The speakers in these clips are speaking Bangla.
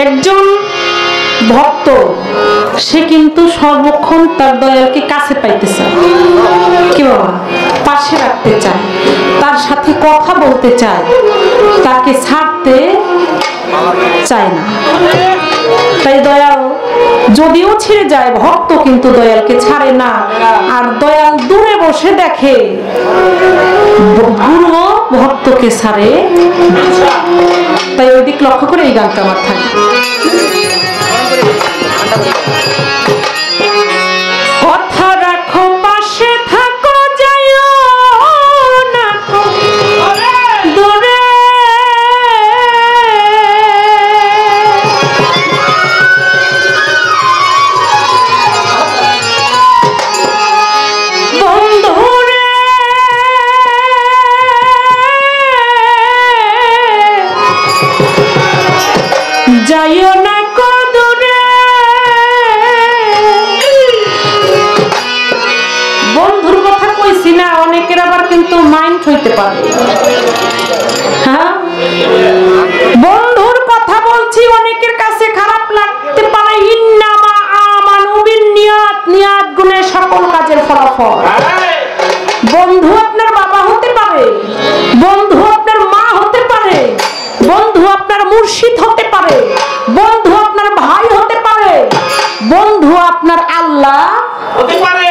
একজন ভক্ত সে কিন্তু সর্বক্ষণ তার দয়ালকে কাছে পাইতে চায়, কি বাবা, পাশে রাখতে চায়, তার সাথে কথা বলতে চায়, তাকে ছাড়তে চায় না। তাই দয়াল যদিও ছেড়ে যায়, ভক্ত কিন্তু দয়ালকে ছাড়ে না। আর দয়াল দূরে বসে দেখে গুরু ভক্তকে ছাড়ে, তাই ওই দিক লক্ষ্য করে এই গানটা আমার থাকে। কথা রাখো, পাশে থাকো, যাইও না দূরে, বন্ধুরে যাইও না দূরে। বন্ধুর কথা কইছি না, অনেকের আবার কিন্তু মাইন্ড হইতে পারে, হ্যাঁ বন্ধুর কথা বলছি, অনেকের কাছে খারাপ লাগতে পারে। ইন্নামা আমানু বিন্নিয়াত, নিয়াত গুণে সকল কাজের ফলাফল। বন্ধু আপনার বাবা হতে পারে, বন্ধু আপনার মা হতে পারে, বন্ধু আপনার মুর্শিদ হতে পারে, বন্ধু আপনার ভাই হতে পারে, বন্ধু আপনার আল্লাহ হতে পারে।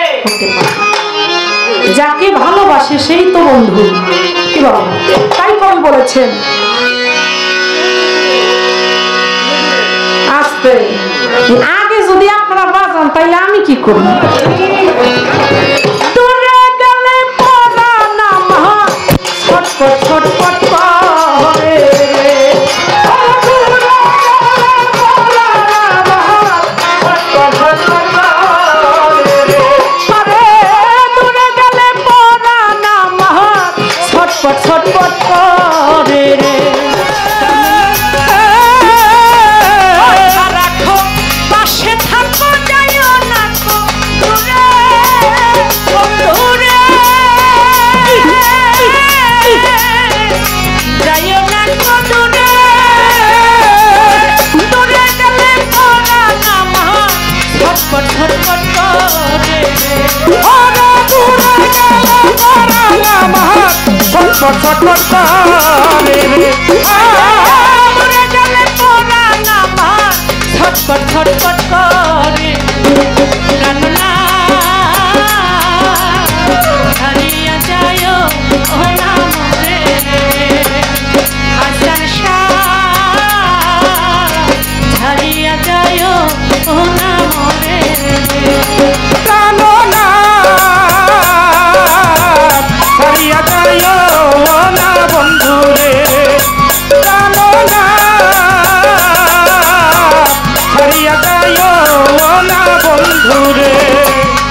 যাকে ভালোবাসে সেই তো বন্ধু, কি বলেন? তাই কবি বলেছেন, আস্তে আগে যদি আপনারা বাজান তাইলে আমি কি করব? দূরে গেলে পড়া না মা ছটপট ছটপট করে, ছটপট করে রে। রাখো, পাশে থাকো, যাইও না দূরে, দূরে যাইও না দূরে, দূরে গেলে পড়া না মা ছটপট ছটপট করে রে। ওরে দূরে গেলে পড়া না মা ছটপট ছটপট করে রে। দূরে গেলে পড়া না মা ছটপট ছটপট করে। প্রাণনা হারিয়া যায় ও না মরে, হাসান শাহ হারিয়া যায় ও না মরে। প্রাণনা হারিয়া যায় না বন্ধুরে, প্রাণনা হারিয়া যায় না বন্ধুরে।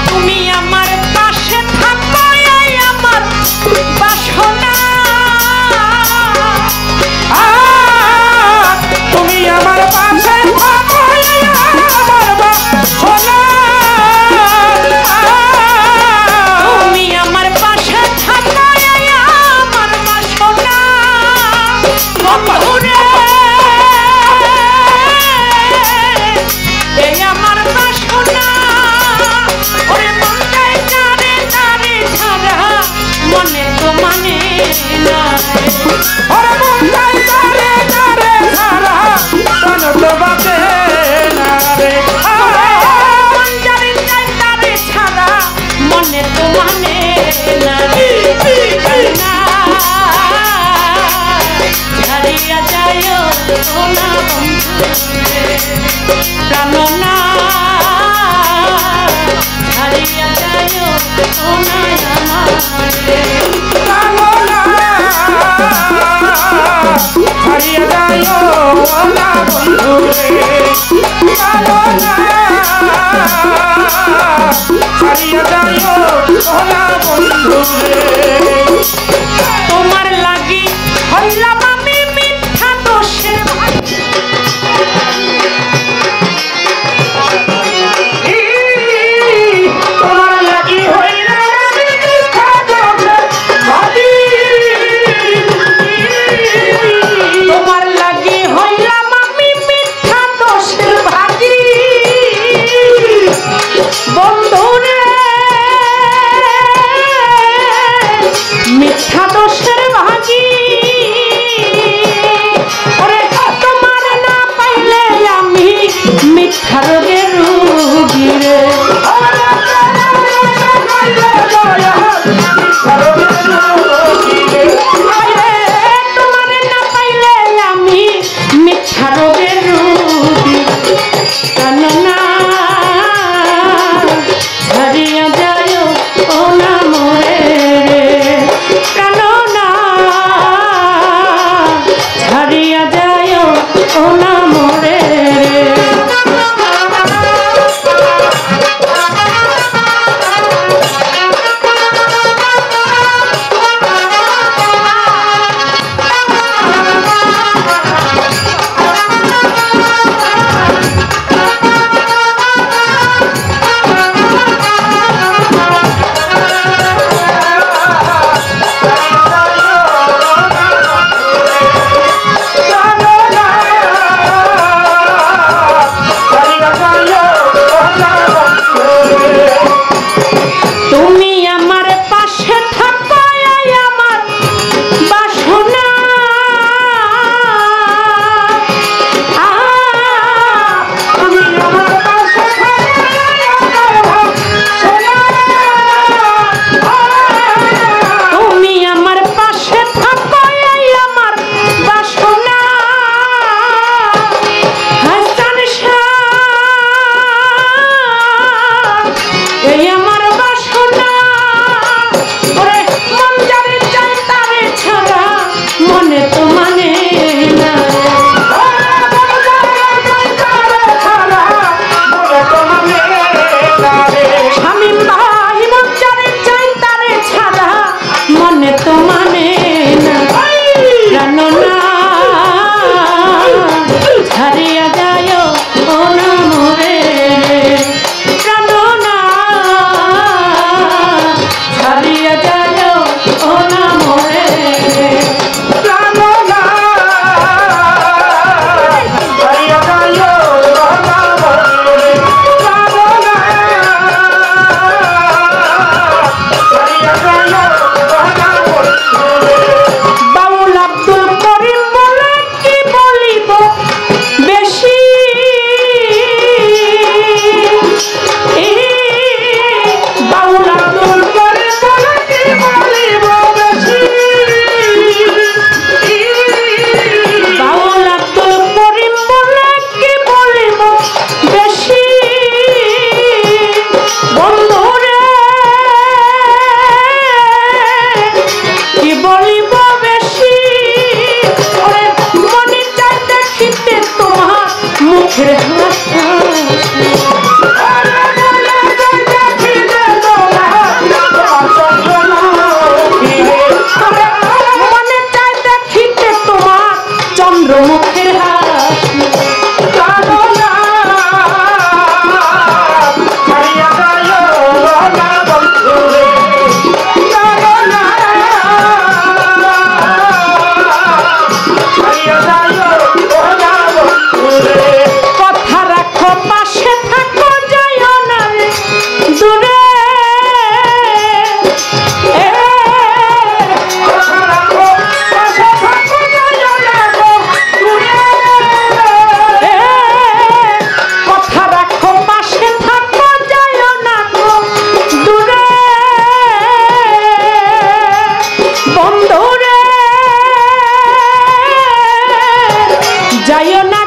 তুমি আমার পাশে থাকো, আমার বাসনা, তুমি আমার পাশে থাকো, আমার বাসনা, তুমি আমার পাশে থাকো, আমার বাসনা বন্ধুরে, এই আমার বাসনা। ওরে মনটাই তারে তারে ছাড়া মনে তো মানে না, ওরে মনটাই তারে তারে ছাড়া মনে তো বাঁচে না রে। মনটাই তারে ছাড়া মনে তো মানে না রে। হারিয়া যায় না বন্ধুরে, প্রাণনা হারিয়া যায় না আমারে, প্রাণনা হারিয়া যায় না বন্ধুরে, প্রাণনা হারিয়া যায় না বন্ধুরে। তোমার লাগি হইলাম আমি মিথ্যা দোষের ভাই, তোমার লাগি হইলাম আমি মিথ্যা দোষের ভাই, তোমার লাগি হইলাম আমি মিথ্যা ও না মরে যাইও না